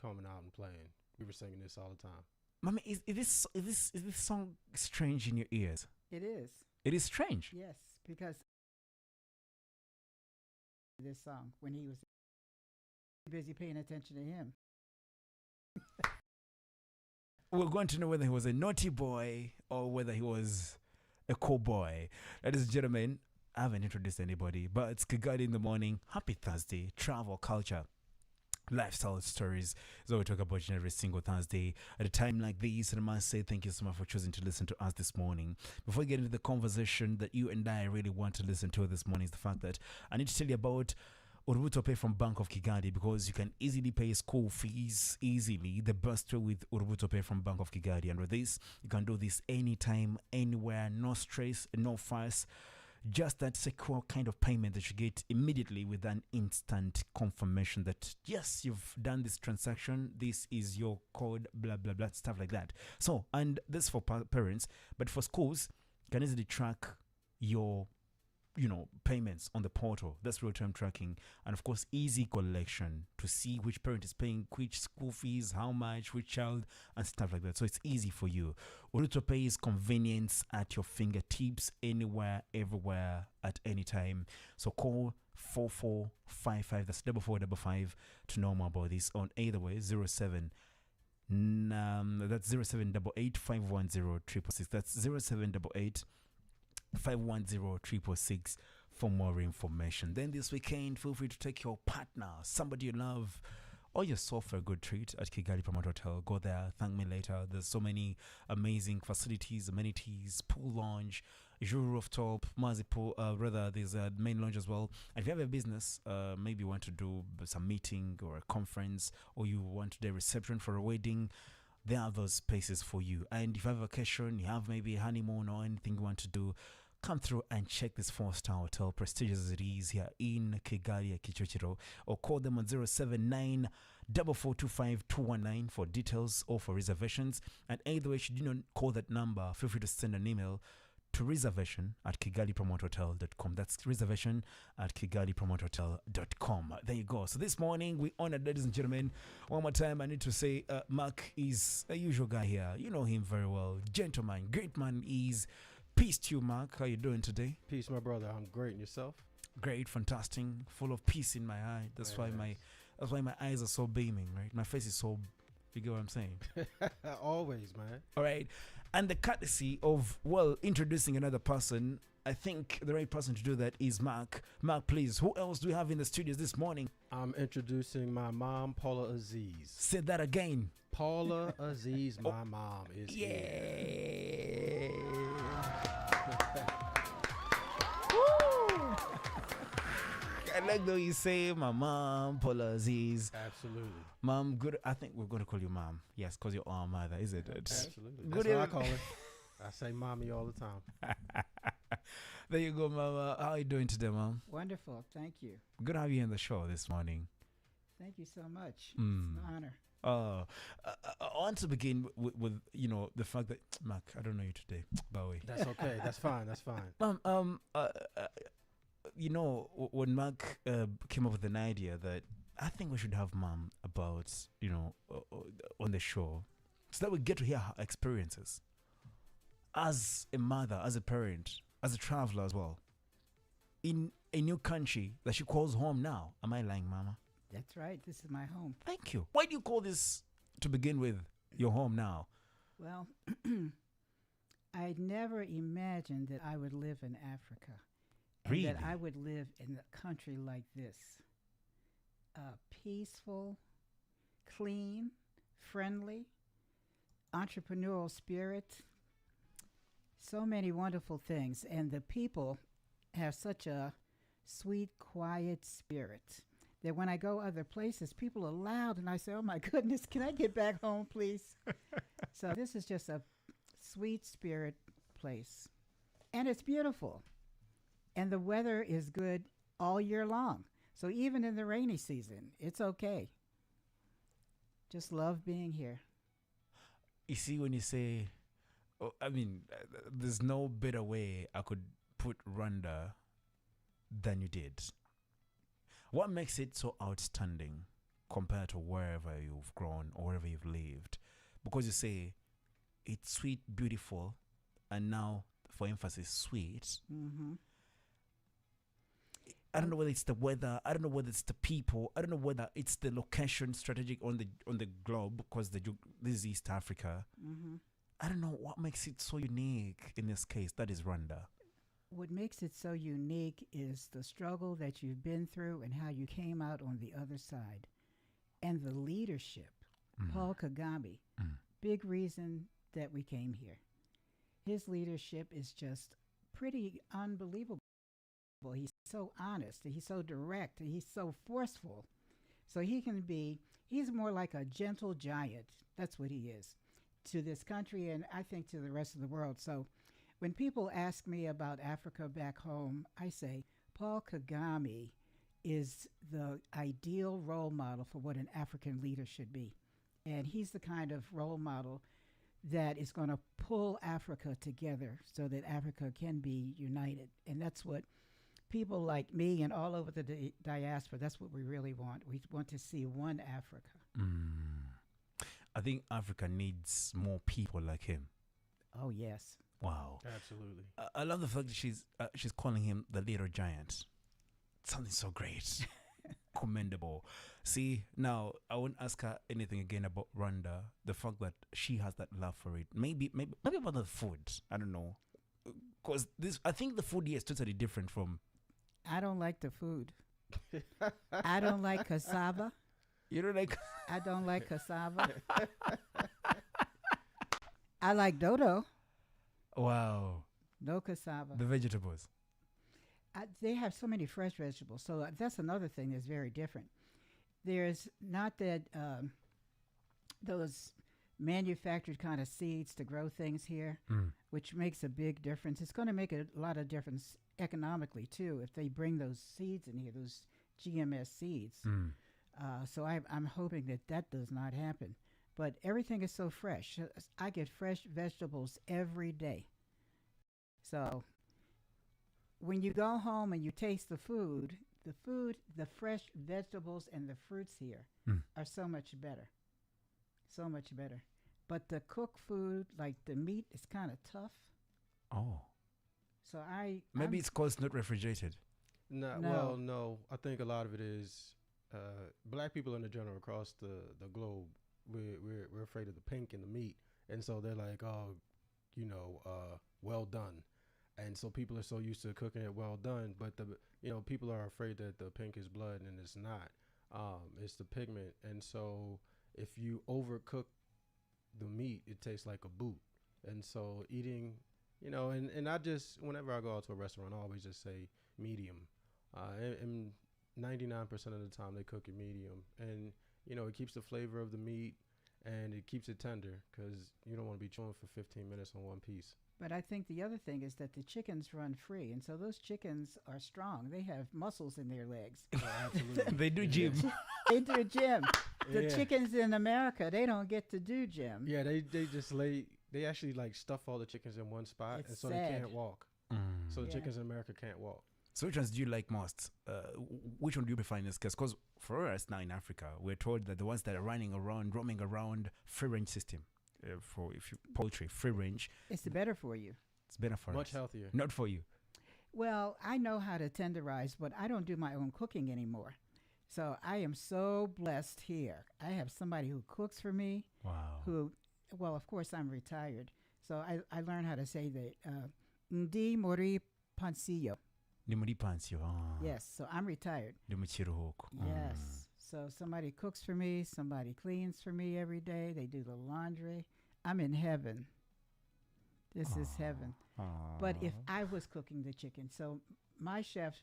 coming out and playing. We were singing this all the time. Mama, is this song strange in your ears? It is. It is strange. Yes, because this song when he was busy paying attention to him. We're going to know whether he was a naughty boy or whether he was a cool boy. Ladies and gentlemen, I haven't introduced anybody, but it's Kigali in the morning. Happy Thursday. Travel, culture, lifestyle stories is what we talk about every single Thursday at a time like this. And I must say thank you so much for choosing to listen to us this morning. Before we get into the conversation that you and I really want to listen to this morning, is the fact that I need to tell you about Urubuto Pay from Bank of Kigali, because you can easily pay school fees easily. The best way with Urubuto Pay from Bank of Kigali. And with this, you can do this anytime, anywhere, no stress, no fuss. Just that secure kind of payment that you get immediately with an instant confirmation that, yes, you've done this transaction. This is your code, blah, blah, blah, stuff like that. So, and this for parents, but for schools, you can easily track your payments on the portal. That's real-time tracking, and of course easy collection to see which parent is paying which school fees, how much, which child, and stuff like that. So it's easy for you. Urubuto Pay is convenience at your fingertips, anywhere, everywhere, at any time. So call 4455, that's 4455, to know more about this on either way 07 that's 0788 510 666. That's 0788 510 for more information. Then this weekend, feel free to take your partner, somebody you love, or yourself for a good treat at Kigali Promote Hotel. Go there, thank me later. There's so many amazing facilities, amenities, pool lounge, Juru rooftop, Mazi pool, there's a main lounge as well. And if you have a business, maybe you want to do some meeting or a conference, or you want to do a reception for a wedding, there are those spaces for you. And if you have a vacation, you have maybe a honeymoon or anything you want to do, come through and check this 4-star hotel, prestigious as it is here in Kigali at Kichochiro, or call them on 079 4425 219 for details or for reservations. And either way, should you not call that number, feel free to send an email to reservation at kigalipromotehotel.com. That's reservation at kigalipromotehotel.com. There you go. So this morning we honored, ladies and gentlemen, one more time I need to say Mark is a usual guy here. You know him very well. Gentleman, great man is. Peace to you, Mark. How you doing today? Peace, my brother. I'm great. And yourself? Great, fantastic, full of peace in my eye. That's why my eyes are so beaming, right? My face is so, you get what I'm saying? Always, man. All right. And the courtesy of, introducing another person, I think the right person to do that is Mark. Mark, please, who else do we have in the studios this morning? I'm introducing my mom, Paula Aziz. Say that again. Paula Aziz, my mom, is here. I like the way you say my mom, Paula Aziz. Absolutely. Mom, good. I think we're going to call you mom. Yes, because you're our mother, isn't it? Absolutely. That's what I call her. I say mommy all the time. There you go, Mama. How are you doing today, Mom? Wonderful. Thank you. Good to have you on the show this morning. Thank you so much. It's an honor. I want to begin with the fact that Mark, I don't know you today, by the way. That's okay. That's fine. That's fine. When Mark came up with an idea that I think we should have Mom about on the show, so that we get to hear her experiences as a mother, as a parent, as a traveler as well, in a new country that she calls home now. Am I lying, Mama? That's right. This is my home. Thank you. Why do you call this, to begin with, your home now? Well, I never imagined that I would live in Africa. And Really? that I would live in a country like this. Peaceful, clean, friendly, entrepreneurial spirit. So many wonderful things. And the people have such a sweet, quiet spirit that when I go other places, people are loud, and I say, oh my goodness, can I get back home, please? So this is just a sweet spirit place. And it's beautiful. And the weather is good all year long. So even in the rainy season, it's okay. Just love being here. You see, when you say, there's no better way I could put Rwanda than you did. What makes it so outstanding? compared to wherever you've grown or wherever you've lived? Because you say it's sweet, beautiful, and now for emphasis, sweet. Mm-hmm. I don't know whether it's the weather. I don't know whether it's the people. I don't know whether it's the location, strategic on the globe, because this is East Africa. Mm-hmm. I don't know what makes it so unique in this case. That is Rwanda. What makes it so unique is the struggle that you've been through and how you came out on the other side, and the leadership. Paul Kagame, big reason that we came here. His leadership is just pretty unbelievable. He's so honest, he's so direct, he's so forceful. So he's more like a gentle giant. That's what he is to this country, and I think to the rest of the world. So when people ask me about Africa back home, I say Paul Kagame is the ideal role model for what an African leader should be. And he's the kind of role model that is going to pull Africa together so that Africa can be united. And that's what people like me and all over the diaspora, that's what we really want. We want to see one Africa. I think Africa needs more people like him. Oh, yes. Wow. Absolutely. I love the fact that she's calling him the little giant. Something so great. Commendable. See, now I won't ask her anything again about Rwanda. The fact that she has that love for it. Maybe about the food. I don't know. Because I think the food here is totally different from. I don't like the food. I don't like cassava. You don't like. I don't like cassava. I like dodo. Wow. No cassava. The vegetables. They have so many fresh vegetables. So that's another thing that's very different. There's not that those manufactured kind of seeds to grow things here, which makes a big difference. It's going to make a lot of difference economically, too, if they bring those seeds in here, those GMS seeds. So I'm hoping that does not happen. But everything is so fresh. I get fresh vegetables every day. So when you go home and you taste the food, the fresh vegetables and the fruits here are so much better. So much better. But the cooked food, like the meat, is kind of tough. Oh. So maybe it's because not refrigerated. No. I think a lot of it is black people in the general across the globe. We're afraid of the pink in the meat, and so they're like, oh, well done. And so people are so used to cooking it well done, but people are afraid that the pink is blood, and it's not. It's the pigment, and so if you overcook the meat, it tastes like a boot. And so eating, and I just, whenever I go out to a restaurant, I always just say medium. And 99% of the time they cook it medium, and it keeps the flavor of the meat, and it keeps it tender because you don't want to be chewing for 15 minutes on one piece. But I think the other thing is that the chickens run free, and so those chickens are strong. They have muscles in their legs. Oh, absolutely. They do gym. They do gym. The chickens in America, they don't get to do gym. Yeah, they just they actually like stuff all the chickens in one spot, It's and so sad. they can't walk. So the chickens in America can't walk. So which ones do you like most? Which one do you prefer in this case? Because for us now in Africa, we're told that the ones that are roaming around, free range system. Poultry, free range. It's better for you. It's better for us. Much healthier. Not for you. Well, I know how to tenderize, but I don't do my own cooking anymore. So I am so blessed here. I have somebody who cooks for me. Wow. Well, of course, I'm retired. So I learned how to say that. Ndi mori pansio. Ni muri pansio. Yes, so I'm retired. Ni mu kiruhuko. Yes. So somebody cooks for me, somebody cleans for me every day. They do the laundry. I'm in heaven. This is heaven. But if I was cooking the chicken, so my chef,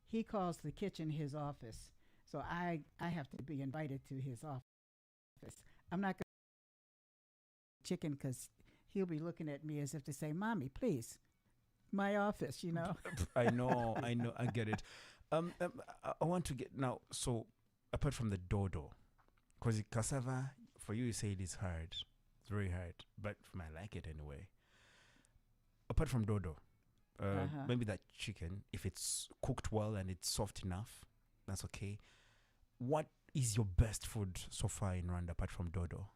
he calls the kitchen his office. So I have to be invited to his office. I'm not going to chicken because he'll be looking at me as if to say, Mommy, please, my office, I know, I get it. I want to get now, so apart from the dodo, because cassava, for you say it is hard. It's very hard. But for me, I like it anyway. Apart from dodo, maybe that chicken, if it's cooked well and it's soft enough, that's okay. What is your best food so far in Rwanda apart from dodo?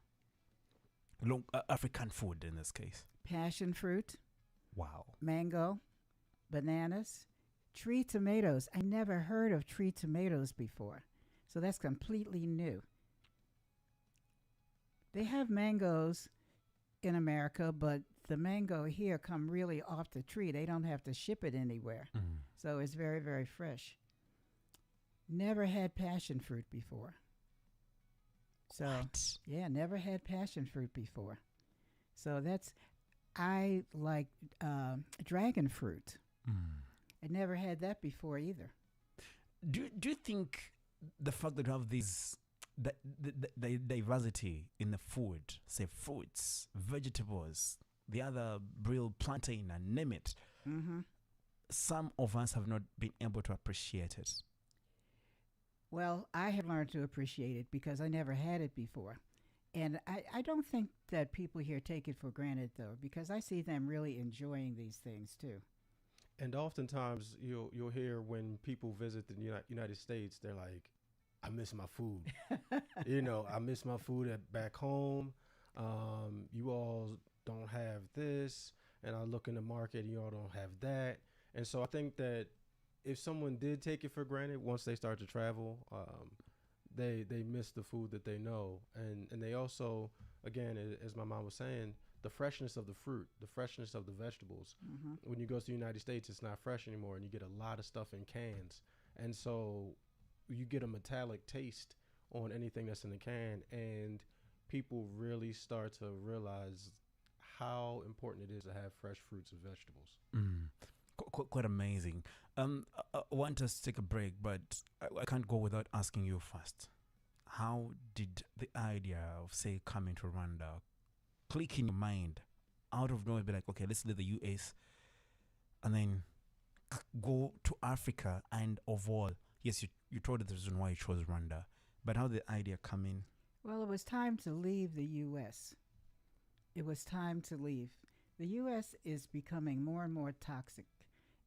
African food in this case. Passion fruit, Wow. mango, bananas, tree tomatoes. I never heard of tree tomatoes before. So that's completely new. They have mangoes in America, but the mango here come really off the tree. They don't have to ship it anywhere. Mm. So it's very, very fresh. Never had passion fruit before. So, What? yeah, never had passion fruit before. So I like dragon fruit. Mm. I never had that before either. Do you think the fact that you have the diversity in the food, say fruits, vegetables, the other real plantain and name it, Mm-hmm. some of us have not been able to appreciate it. Well, I have learned to appreciate it because I never had it before. And I don't think that people here take it for granted, though, because I see them really enjoying these things, too. And oftentimes you'll hear when people visit the United States, they're like, "I miss my food." I miss my food back home. You all don't have this, and I look in the market, you all don't have that. And so I think that if someone did take it for granted, once they start to travel, they miss the food that they know, and they also, again, as my mom was saying, the freshness of the fruit, the freshness of the vegetables. Mm-hmm. When you go to the United States, it's not fresh anymore, and you get a lot of stuff in cans, and so you get a metallic taste on anything that's in the can, and people really start to realize how important it is to have fresh fruits and vegetables. Mm. Quite amazing. I want us to take a break, but I can't go without asking you first. How did the idea of, say, coming to Rwanda click in your mind out of nowhere? Be like, okay, let's leave the US and then go to Africa, and of all, yes, you told us the reason why you chose Rwanda, but how did the idea come in? Well, it was time to leave the U.S. It was time to leave. The U.S. is becoming more and more toxic.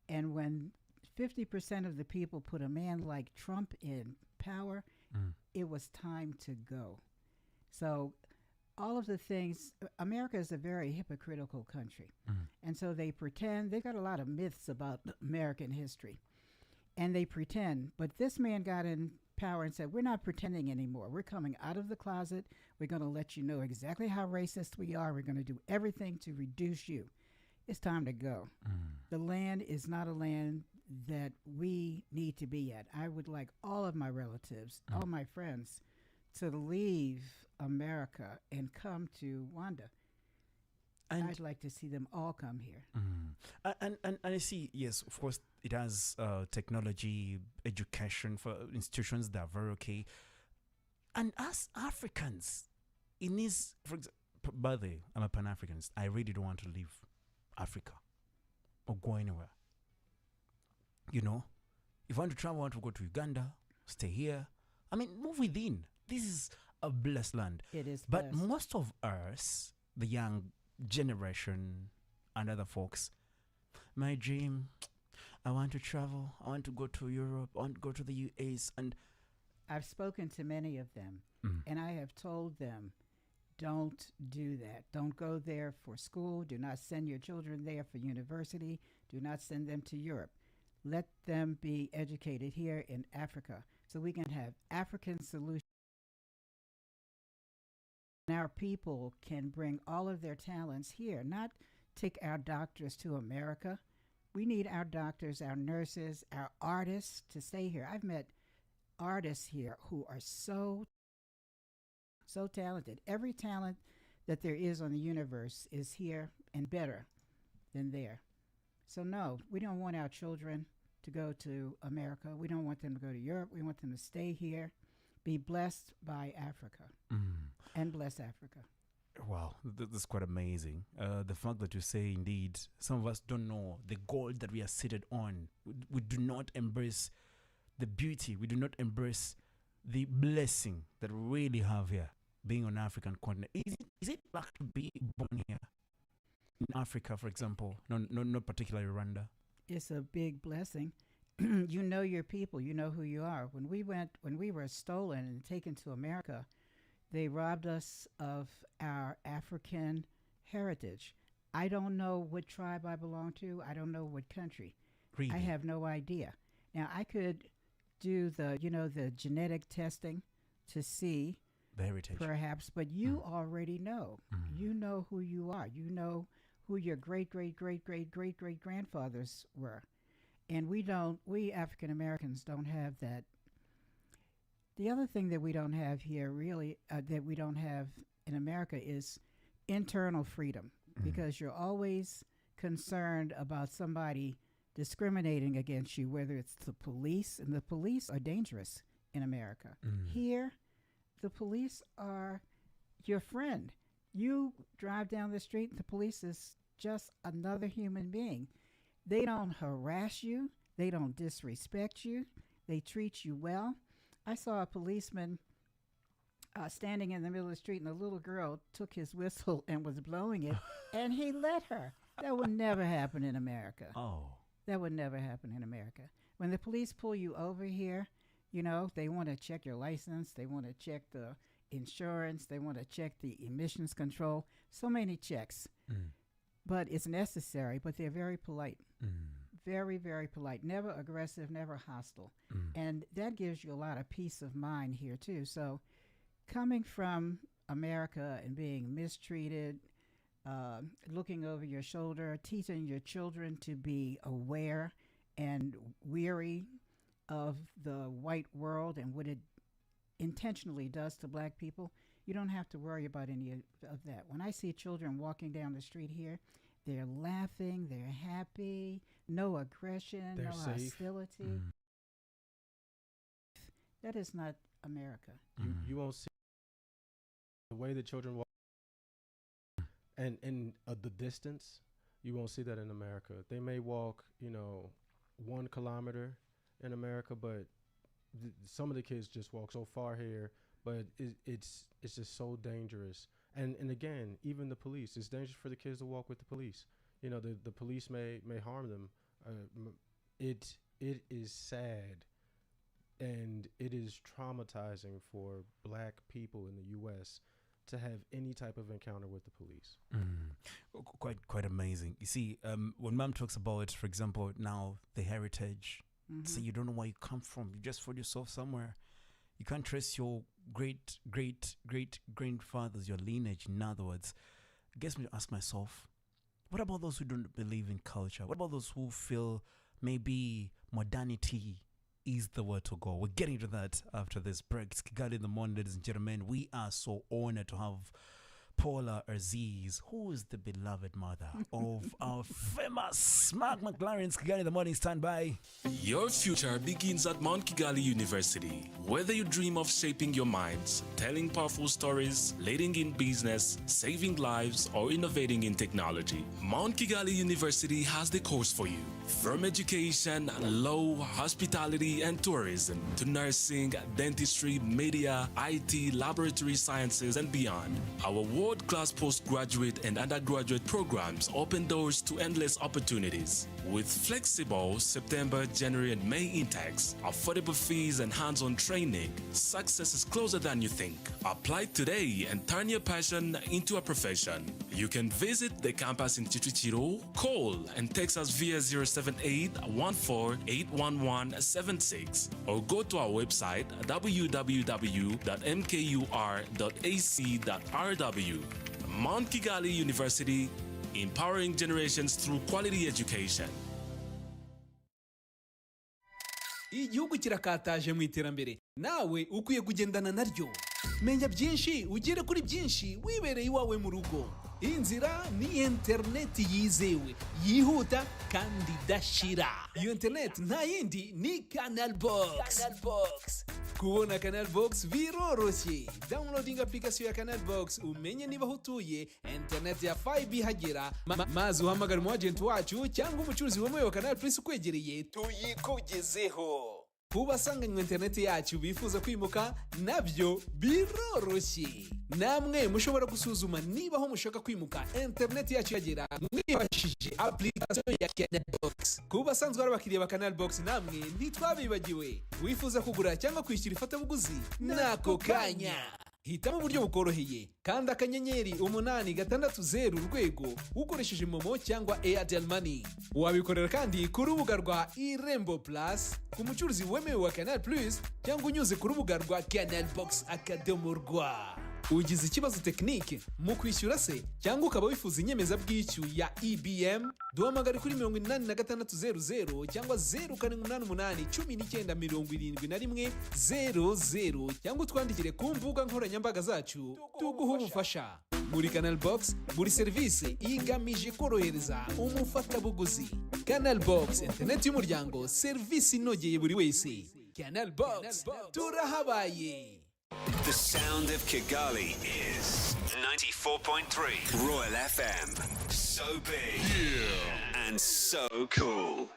And when 50% of the people put a man like Trump in power, it was time to go. So all of the things, America is a very hypocritical country. And so they pretend, they've got a lot of myths about American history. And they pretend, but this man got in power and said, we're not pretending anymore. We're coming out of the closet. We're going to let you know exactly how racist we are. We're going to do everything to reduce you. It's time to go. The land is not a land that we need to be at. I would like all of my relatives, all my friends, to leave America and come to Rwanda. And I'd like to see them all come here. And I see, yes, of course, it has technology, education for institutions that are very okay. And as Africans, in this, for example, by the way, I'm a Pan-Africanist. I really don't want to leave Africa or go anywhere. If I want to travel, I want to go to Uganda, stay here. I mean, move within. This is a blessed land. It is But blessed. most of us, the young generation and other folks, my dream, I want to travel. I want to go to Europe. I want to go to the US. And I've spoken to many of them, and I have told them, don't do that. Don't go there for school. Do not send your children there for university. Do not send them to Europe. Let them be educated here in Africa so we can have African solutions. And our people can bring all of their talents here, not take our doctors to America. We need our doctors, our nurses, our artists to stay here. I've met artists here who are so talented. Every talent that there is on the universe is here and better than there. So no, we don't want our children to go to America. We don't want them to go to Europe. We want them to stay here, be blessed by Africa, and bless Africa. wow, this is quite amazing. The fact that you say, indeed, some of us don't know the gold that we are seated on. We do not embrace the beauty. We do not embrace the blessing that we really have here, being on African continent. Is it luck to be born here in Africa, for example? Not particularly Rwanda. It's a big blessing. you know your people, you know who you are. When we were stolen and taken to America, they robbed us of our African heritage. I don't know what tribe I belong to. I don't know what country. Really? I have no idea. Now I could do the genetic testing to see The heritage. perhaps, but you already know. You know who you are. You know who your great great great great great great grandfathers were. And we African Americans don't have that. The other thing that we don't have here really that we don't have in America is internal freedom, because you're always concerned about somebody discriminating against you, whether it's the police, and the police are dangerous in America. Here, the police are your friend. You drive down the street, the police is just another human being. They don't harass you. They don't disrespect you. They treat you well. I saw a policeman standing in the middle of the street, and a little girl took his whistle and was blowing it, and he let her. That would never happen in America. Oh. That would never happen in America. When the police pull you over here, they want to check your license. They want to check the insurance. They want to check the emissions control. So many checks. But it's necessary, but they're very polite. Very, very polite. Never aggressive, never hostile. And that gives you a lot of peace of mind here, too. So coming from America and being mistreated, looking over your shoulder, teaching your children to be aware and weary of the white world and what it intentionally does to black people, you don't have to worry about any of that. When I see children walking down the street here, they're laughing, they're happy, no aggression, They're no safe. hostility. That is not America. You won't see the way the children walk, and in the distance, you won't see that in America. They may walk, 1 kilometer in America, but some of the kids just walk so far here. But it's just so dangerous. And again, even the police, it's dangerous for the kids to walk with the police. The police may harm them. It is sad, and it is traumatizing for black people in the U.S. to have any type of encounter with the police. Quite amazing. You see, when Mom talks about, for example, now the heritage, say you don't know where you come from, you just find yourself somewhere. You can't trace your great grandfathers, your lineage. In other words, I guess me to ask myself, what about those who don't believe in culture? What about those who feel maybe modernity is the way to go? We're getting to that after this break. It's Kigali in the morning, ladies and gentlemen. We are so honored to have Paula Aziz, who is the beloved mother of our famous Mark McLaren's Kigali in the morning. Stand by. Your future begins at Mount Kigali University. Whether you dream of shaping your minds, telling powerful stories, leading in business, saving lives, or innovating in technology, Mount Kigali University has the course for you. From education, law, hospitality, and tourism, to nursing, dentistry, media, IT, laboratory sciences, and beyond, our world-class postgraduate and undergraduate programs open doors to endless opportunities. With flexible September, January, and May intakes, affordable fees, and hands-on training, success is closer than you think. Apply today and turn your passion into a profession. You can visit the campus in Chichichiro, call and text us via 078-14-81176, or go to our website www.mkur.ac.rw. Mount Kigali University, empowering generations through quality education. Igihugu kirakataje mu iterambere, nawe ukwiye kugendana naryo. Menya byinshi, ugere kuri byinshi, wibereye iwawe mu rugo. Inzira ni interineti yizewe, yihuta kandi idashira. Iyo interineti nta yindi ni Canal Box. Kubona Canal Box biroroshye. Downloading application ya Canal Box, umenye niba hutuye internet ya 5G hagera, maze uhamagara mu agent wacu cyangwa umucuruzi wemewe wa Canal Plus ukwegereye tuyikugezeho. ku basanganywe interineti yacu bifuza kwimuka nabyo biroroshye. Namwe mushobora gusuzuma niba aho mushaka kwimuka interineti yacu yagera mwifashishije application ya Canal Box. Ku basanzwe ari abakiriya ba Canal Box namwe ntitwabibagiwe. Wifuza kugura cyangwa kwishyura ifatabuguzi n'ako kanya. Hitamo uburyo bukoroheye kandi akanyenyeri 860 urwego ukoresheje Momo cyangwa Airtel Money. Wabikorera kandi ku rubuga rwa Irembo Plus ku mucuruzi wemewe wa Canal Plus cyangwa unyuze ku rubuga rwa Canal Box Rwa. Ugize ikibazo tekinike mu kwishyura se cyangwa ukaba wifuza inyemezabwishyu ya EBM, duhamagare kuri 8600 cyangwa 0788197100 cyangwa utwandikire ku mbuga nkoranyambaga zacu tuguha ubufasha. Muri Canal Box buri serivisi igamije korohereza umufatabuguzi. Canal Box, internet y'umuryango, serivisi inogeye buri wese. Canal Box, turahabaye. The sound of Kigali is 94.3 Royal FM. So big and so cool.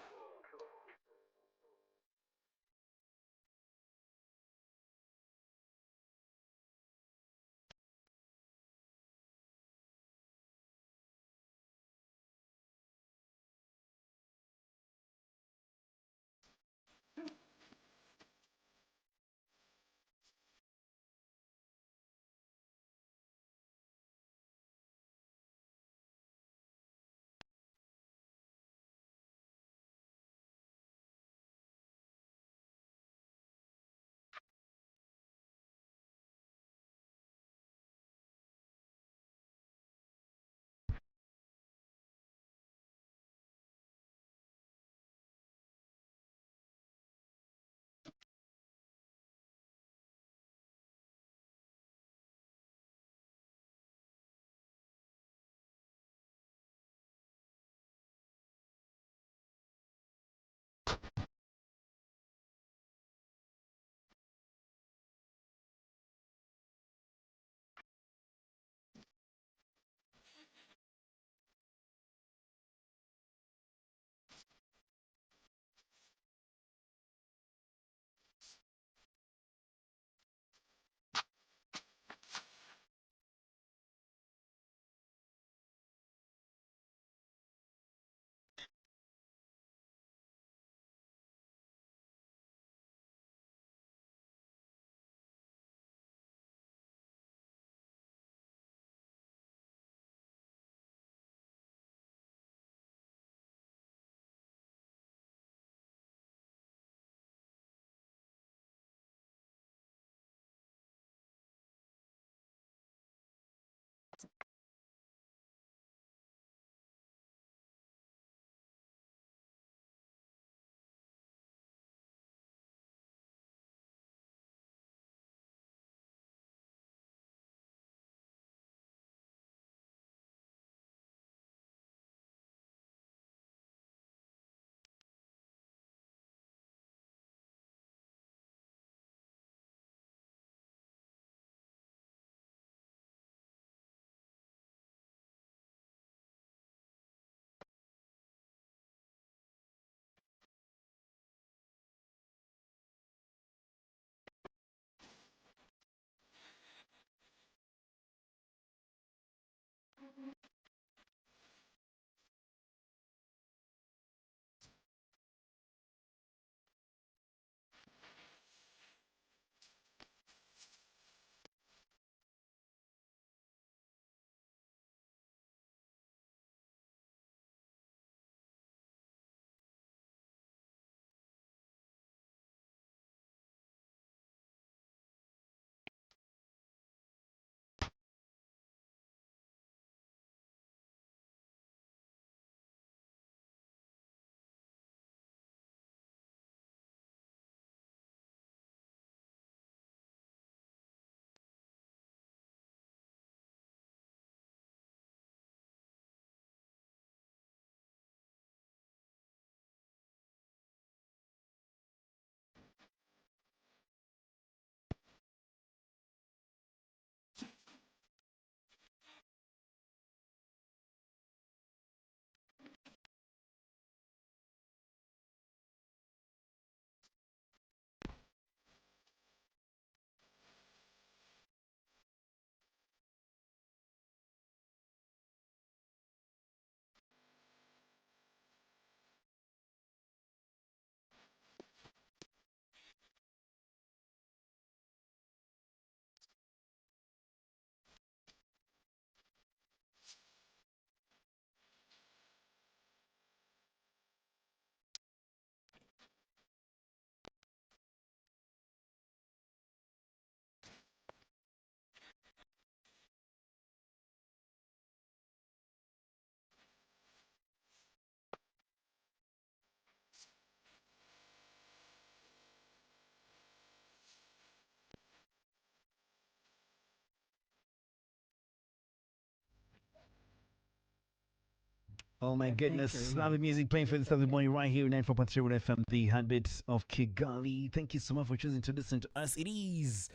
Oh my I think goodness. so, yeah. Lovely music playing for this every morning right here in 94.3 FM, the heartbeat of Kigali. Thank you so much for choosing to listen to us. It is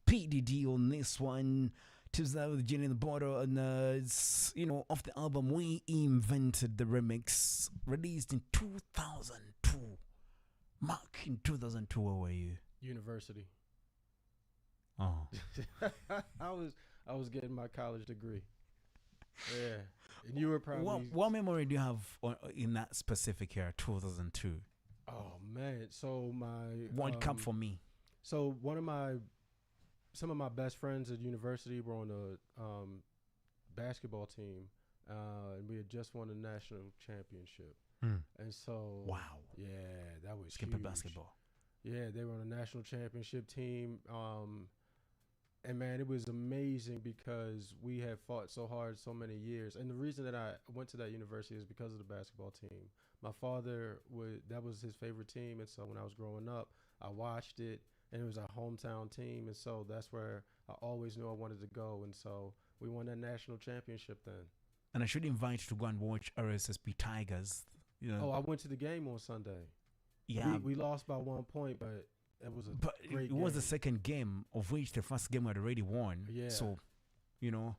PDD on this one. Tuesday with Jenny in the Border, and it's, off the album We Invented the Remix, released in 2002. Mark, in 2002, where were you? University. Oh. I was getting my college degree. Yeah. And you were probably What memory do you have in that specific year, 2002? Oh man. So my World Cup for me. So some of my best friends at university were on a basketball team, and we had just won a national championship. And so, Wow. Yeah, that was Skipper huge. basketball. Yeah, they were on a national championship team. And man, it was amazing because we had fought so hard so many years. And the reason that I went to that university is because of the basketball team. My father that was his favorite team. And so when I was growing up, I watched it, and it was our hometown team. And so that's where I always knew I wanted to go. And so we won that national championship then. And I should invite you to go and watch RSSB Tigers. Oh, I went to the game on Sunday. Yeah. We lost by 1 point, but it was a great it was game. the second game, of which the first game had already won. Yeah. So, and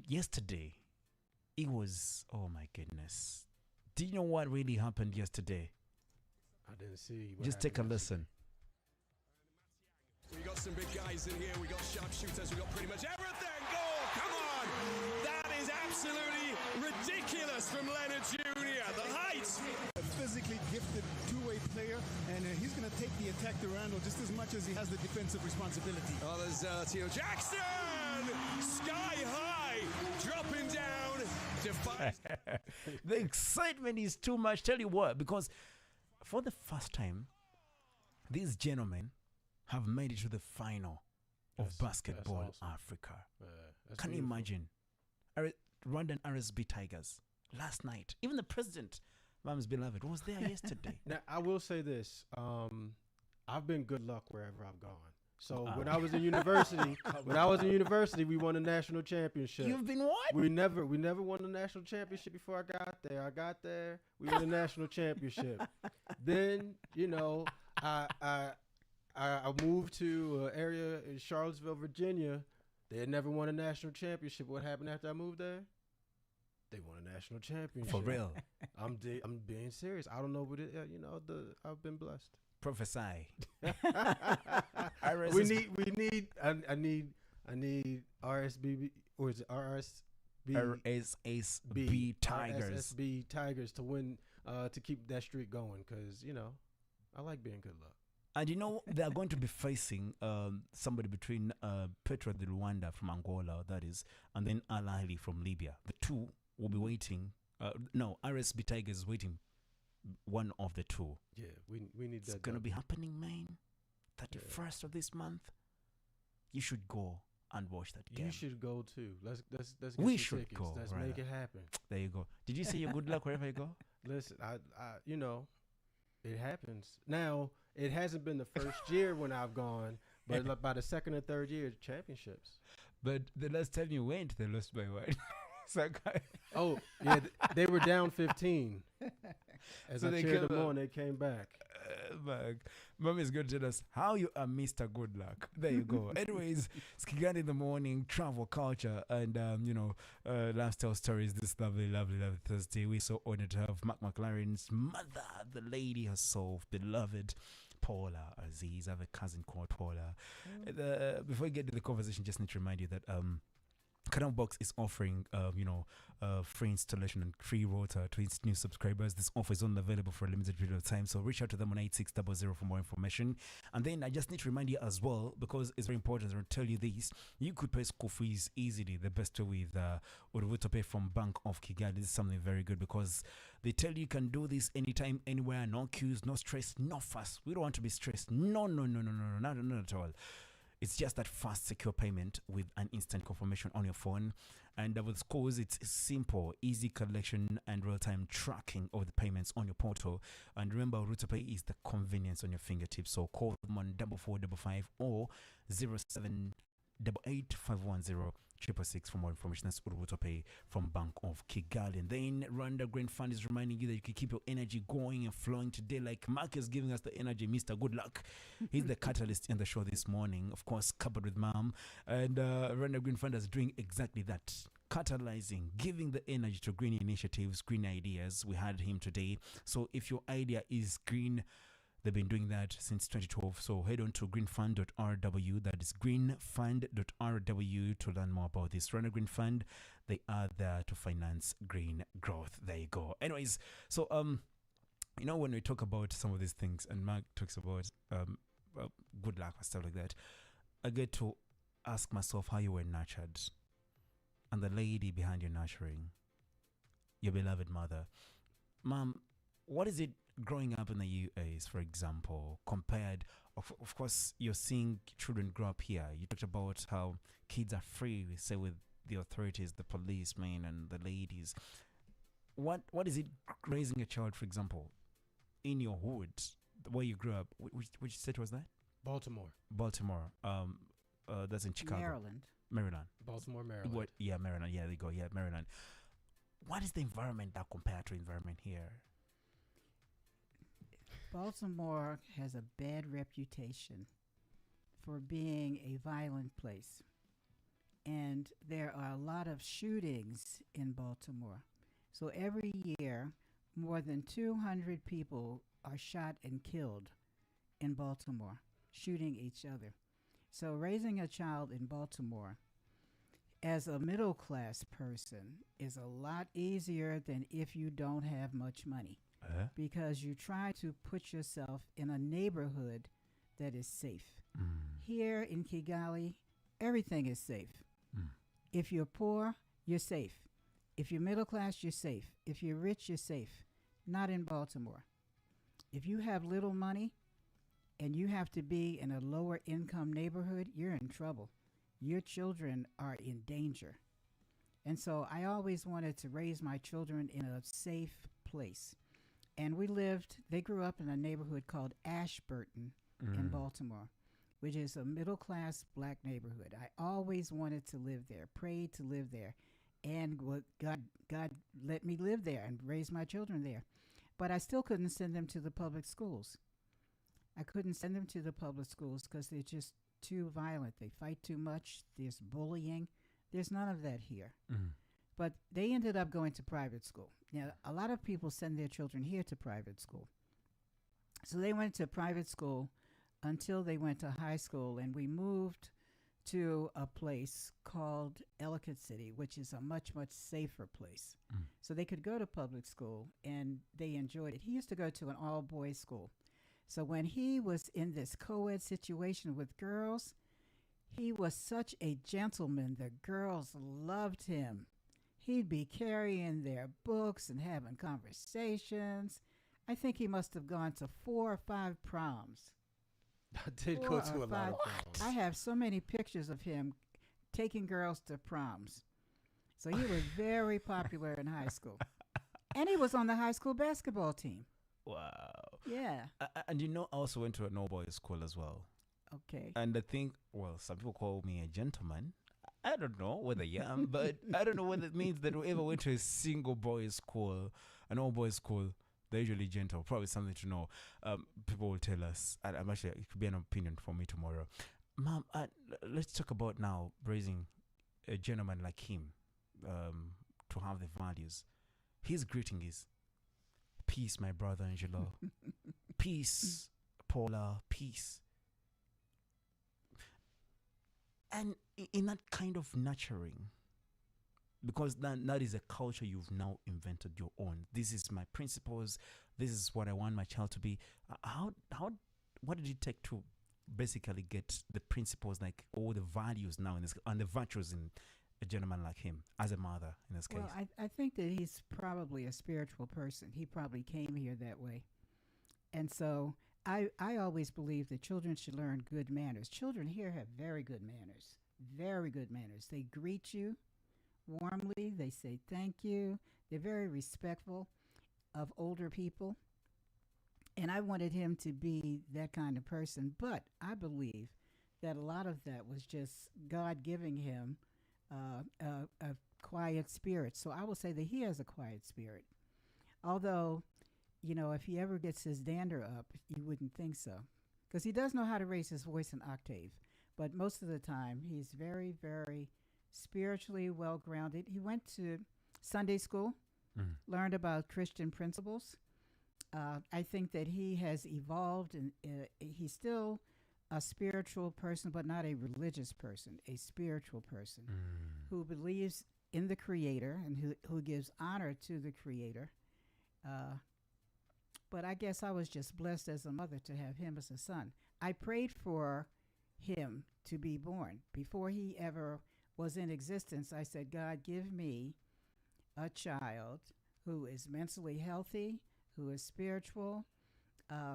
yesterday, it was, oh my goodness. Do you know what really happened yesterday? I didn't see. Just take a listen. We got some big guys in here. We got sharpshooters. We got pretty much everything. Goal! Come on! That is absolutely ridiculous from Leonard Jr. The height. A physically gifted two-way player, and he's going to take the attack to Randall just as much as he has the defensive responsibility. Oh, there's Theo Jackson! Sky high! Dropping down. The excitement is too much. Tell you what, because for the first time, these gentlemen have made it to the final of basketball that's awesome. Africa. That's Can you beautiful. imagine? Rwandan RSB Tigers last night. Even the president, Mom's beloved, was there yesterday. Now, I will say this. I've been good luck wherever I've gone. So when I was in university, we won a national championship. You've been what? We never won a national championship before I got there. I got there, we won a national championship. Then, I moved to an area in Charlottesville, Virginia. They had never won a national championship. What happened after I moved there? They won a national championship. For real. I'm being serious. I don't know what it. I've been blessed. Prophesy. I need RSB, or is it RSB? RSSB Tigers. RSSB Tigers to win, to keep that streak going, because I like being good luck. And they are going to be facing somebody between Petro de Rwanda from Angola, that is, and then Al Ahly from Libya. The two will be waiting. RSB Tigers is waiting one of the two. Yeah, we need that. It's going to be happening, man. 31st of this month. You should go and watch that game. You should go too. Let's get We some should tickets. go, Let's brother. make it happen. There you go. Did you say your good luck wherever you go? Listen, it happens. Now, it hasn't been the first year when I've gone, but like by the second or third year, championships. But the last time you went, they lost by what? Oh, yeah, they were down 15. As So I they cheered came them back. on, they came back. Mom is going to tell us how you are Mr. Good Luck. There you go. Anyways, it's Kigali in the morning, travel culture, and lifestyle stories. This lovely, lovely, lovely Thursday. We're so honored to have Mark McLaren's mother, the lady herself, beloved Paula Aziz. I have a cousin called Paula. Before we get to the conversation, just need to remind you that Canal Box is offering, free installation and free router to its new subscribers. This offer is only available for a limited period of time, so reach out to them on 8600 for more information. And then I just need to remind you as well, because it's very important to tell you this, you could pay school fees easily, the best way with Uruvuto Pay from Bank of Kigali. This is something very good because they tell you can do this anytime, anywhere, no queues, no stress, no fuss. We don't want to be stressed. No, not at all. It's just that fast, secure payment with an instant confirmation on your phone. And with scores, it's simple, easy collection and real-time tracking of the payments on your portal. And remember, RouterPay is the convenience on your fingertips. So call them on 4455 or 0788 510 666 for more information. That's Urubutope from Bank of Kigali. And then Rwanda Green Fund is reminding you that you can keep your energy going and flowing today. Like Mark is giving us the energy, Mr. Good Luck. He's the catalyst in the show this morning, of course, covered with Mom. And Rwanda Green Fund is doing exactly that. Catalyzing, giving the energy to green initiatives, green ideas. We had him today. So if your idea is green, they've been doing that since 2012. So head on to greenfund.rw. That is greenfund.rw to learn more about this. Rwanda Green Fund, they are there to finance green growth. There you go. Anyways, so you know, when we talk about some of these things, and Mark talks about good luck and stuff like that, I get to ask myself how you were nurtured. And the lady behind your nurturing, your beloved mother. Mom, what is it growing up in the US, for example, compared, of course, you're seeing children grow up here. You talked about how kids are free, say, with the authorities, the policemen and the ladies. What is it raising a child, for example, in your hood, where you grew up? Which state was that? Baltimore. That's in Chicago. Maryland. Baltimore, Maryland. Maryland. Yeah, they go. Yeah, Maryland. What is the environment that compared to environment here? Baltimore has a bad reputation for being a violent place. And there are a lot of shootings in Baltimore. So every year, more than 200 people are shot and killed in Baltimore, shooting each other. So raising a child in Baltimore as a middle class person is a lot easier than if you don't have much money, because you try to put yourself in a neighborhood that is safe. Here in Kigali, everything is safe. If you're poor, you're safe. If you're middle class, you're safe. If you're rich, you're safe. Not in Baltimore. If you have little money, and you have to be in a lower income neighborhood, you're in trouble. Your children are in danger. And so I always wanted to raise my children in a safe place. And they grew up in a neighborhood called Ashburton in Baltimore, which is a middle class black neighborhood. I always wanted to live there, prayed to live there. And God let me live there and raise my children there. But I still couldn't send them to the public schools. I couldn't send them to the public schools because they're just too violent. They fight too much. There's bullying. There's none of that here. But they ended up going to private school. Now, a lot of people send their children here to private school. So they went to private school until they went to high school, and we moved to a place called Ellicott City, which is a much, much safer place. So they could go to public school, and they enjoyed it. He used to go to an all-boys school. So when he was in this co-ed situation with girls, he was such a gentleman. The girls loved him. He'd be carrying their books and having conversations. I think he must have gone to 4 or 5 proms. I did go to a lot of proms. I have so many pictures of him taking girls to proms. So he was very popular in high school. And he was on the high school basketball team. Wow. Yeah. And I also went to an all-boys school as well. Okay. And I think, some people call me a gentleman. I don't know whether I am, but I don't know what it means that whoever went to a single boys school, an all-boys school, they're usually gentle. Probably something to know. People will tell us. I'm actually, it could be an opinion for me tomorrow. Mom, let's talk about now raising a gentleman like him to have the values. His greeting is, peace, my brother Angelo. Peace, Paula. Peace. And in that kind of nurturing, because that is a culture you've now invented your own. This is my principles. This is what I want my child to be. What did it take to basically get the principles, like all the values now in this, and the virtues in a gentleman like him as a mother in this case? Well, I think that he's probably a spiritual person. He probably came here that way. And so I always believe that children should learn good manners. Children here have very good manners. Very good manners. They greet you warmly. They say thank you. They're very respectful of older people. And I wanted him to be that kind of person. But I believe that a lot of that was just God giving him a quiet spirit. So I will say that he has a quiet spirit. Although, if he ever gets his dander up, you wouldn't think so. Because he does know how to raise his voice an octave. But most of the time, he's very, very spiritually well grounded. He went to Sunday school, learned about Christian principles. I think that he has evolved, and he's still a spiritual person, but not a religious person, a spiritual person who believes in the Creator and who gives honor to the Creator. But I guess I was just blessed as a mother to have him as a son. I prayed for him to be born. Before he ever was in existence, I said, God, give me a child who is mentally healthy, who is spiritual,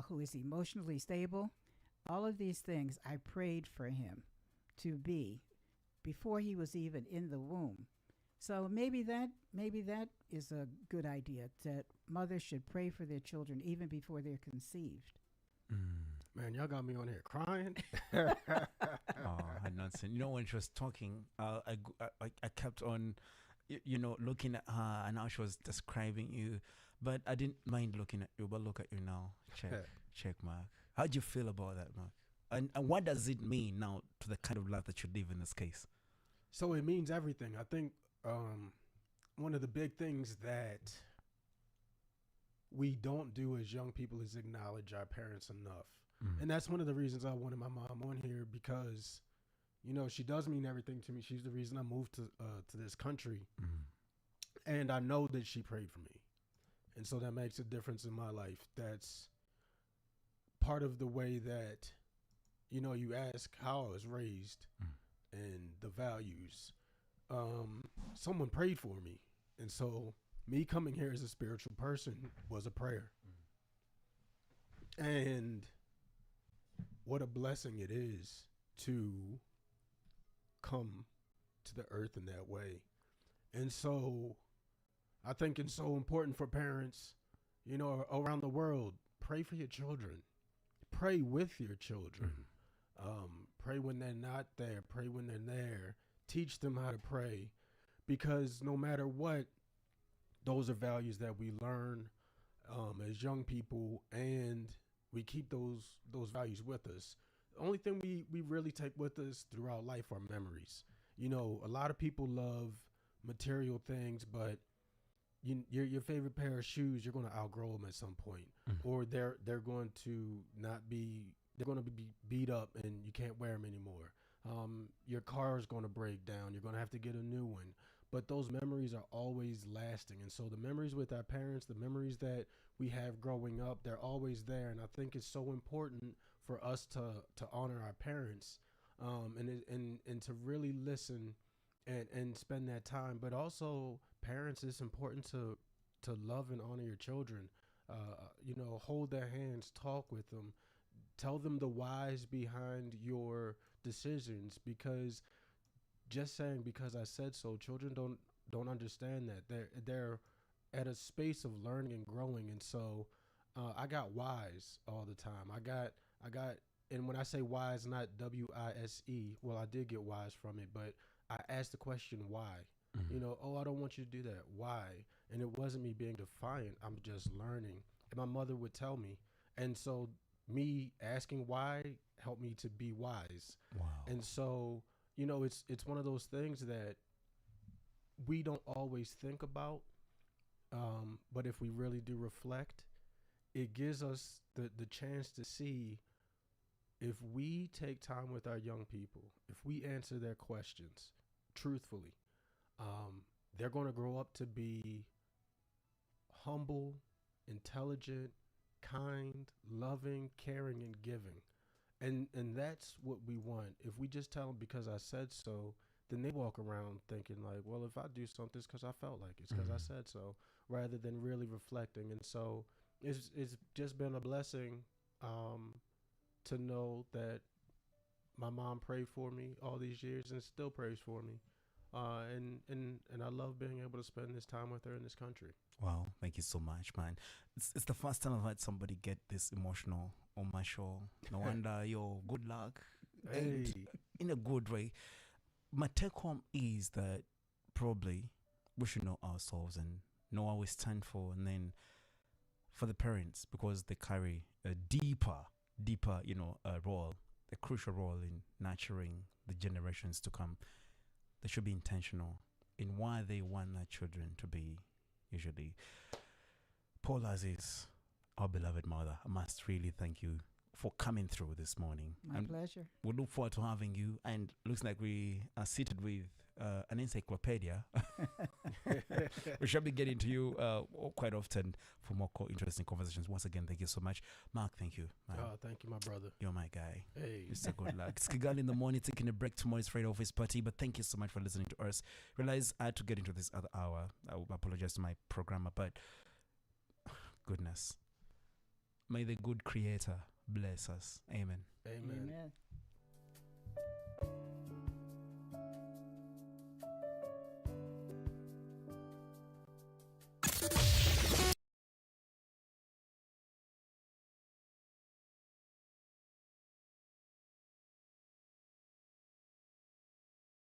who is emotionally stable. All of these things I prayed for him to be before he was even in the womb. So maybe that is a good idea, that mothers should pray for their children even before they're conceived. Man, y'all got me on here crying. Oh, nonsense. When she was talking, I kept on, looking at her, and now she was describing you. But I didn't mind looking at you, but look at you now. Check mark. How do you feel about that, Mark? And what does it mean now to the kind of life that you live in this case? So it means everything. I think one of the big things that we don't do as young people is acknowledge our parents enough. And that's one of the reasons I wanted my mom on here, because, she does mean everything to me. She's the reason I moved to this country. And I know that she prayed for me. And so that makes a difference in my life. That's part of the way that, you ask how I was raised and the values. Someone prayed for me. And so me coming here as a spiritual person was a prayer. And what a blessing it is to come to the earth in that way. And so I think it's so important for parents, around the world, pray for your children. Pray with your children. Pray when they're not there. Pray when they're there. Teach them how to pray, because no matter what, those are values that we learn as young people, and we keep those values with us. The only thing we really take with us throughout life are memories. A lot of people love material things, but your favorite pair of shoes, you're going to outgrow them at some point, or they're going to they're going to be beat up and you can't wear them anymore. Your car is going to break down. You're going to have to get a new one. But those memories are always lasting. And so the memories with our parents, the memories that we have growing up, they're always there. And I think it's so important for us to honor our parents, and to really listen and spend that time. But also, parents, it's important to love and honor your children. Hold their hands, talk with them, tell them the whys behind your decisions, because just saying because I said so, children don't understand that. They're at a space of learning and growing. And so I got whys all the time. I got, and when I say whys, not W-I-S-E, well, I did get whys from it, but I asked the question why. I don't want you to do that. Why? And it wasn't me being defiant. I'm just learning. And my mother would tell me. And so me asking why helped me to be wise. Wow. And so, it's one of those things that we don't always think about. But if we really do reflect, it gives us the chance to see, if we take time with our young people, if we answer their questions truthfully, they're going to grow up to be humble, intelligent, kind, loving, caring, and giving. And that's what we want. If we just tell them because I said so, then they walk around thinking like, well, if I do something, it's because I felt like it's because I said so, rather than really reflecting. And so it's just been a blessing to know that my mom prayed for me all these years and still prays for me. And I love being able to spend this time with her in this country. Wow, thank you so much, man. It's the first time I've had somebody get this emotional on my show. No wonder, good luck. Hey. In a good way. my take home is that probably we should know ourselves and know what we stand for, and then for the parents, because they carry a deeper, role, a crucial role in nurturing the generations to come. They should be intentional in why they want their children to be. Usually, Paul Aziz, our beloved mother, I must really thank you for coming through this morning. My pleasure. We look forward to having you, and looks like we are seated with an encyclopedia. We shall be getting to you quite often for more interesting conversations. Once again, thank you so much. Mark, thank you. Man. Oh, thank you, my brother. You're my guy. Hey. Mr. Good Luck. It's Kigali in the morning, taking a break. Tomorrow is Friday office party, but thank you so much for listening to us. Realize I had to get into this other hour. I will apologize to my programmer, but goodness. May the good creator bless us. Amen. Amen. Amen.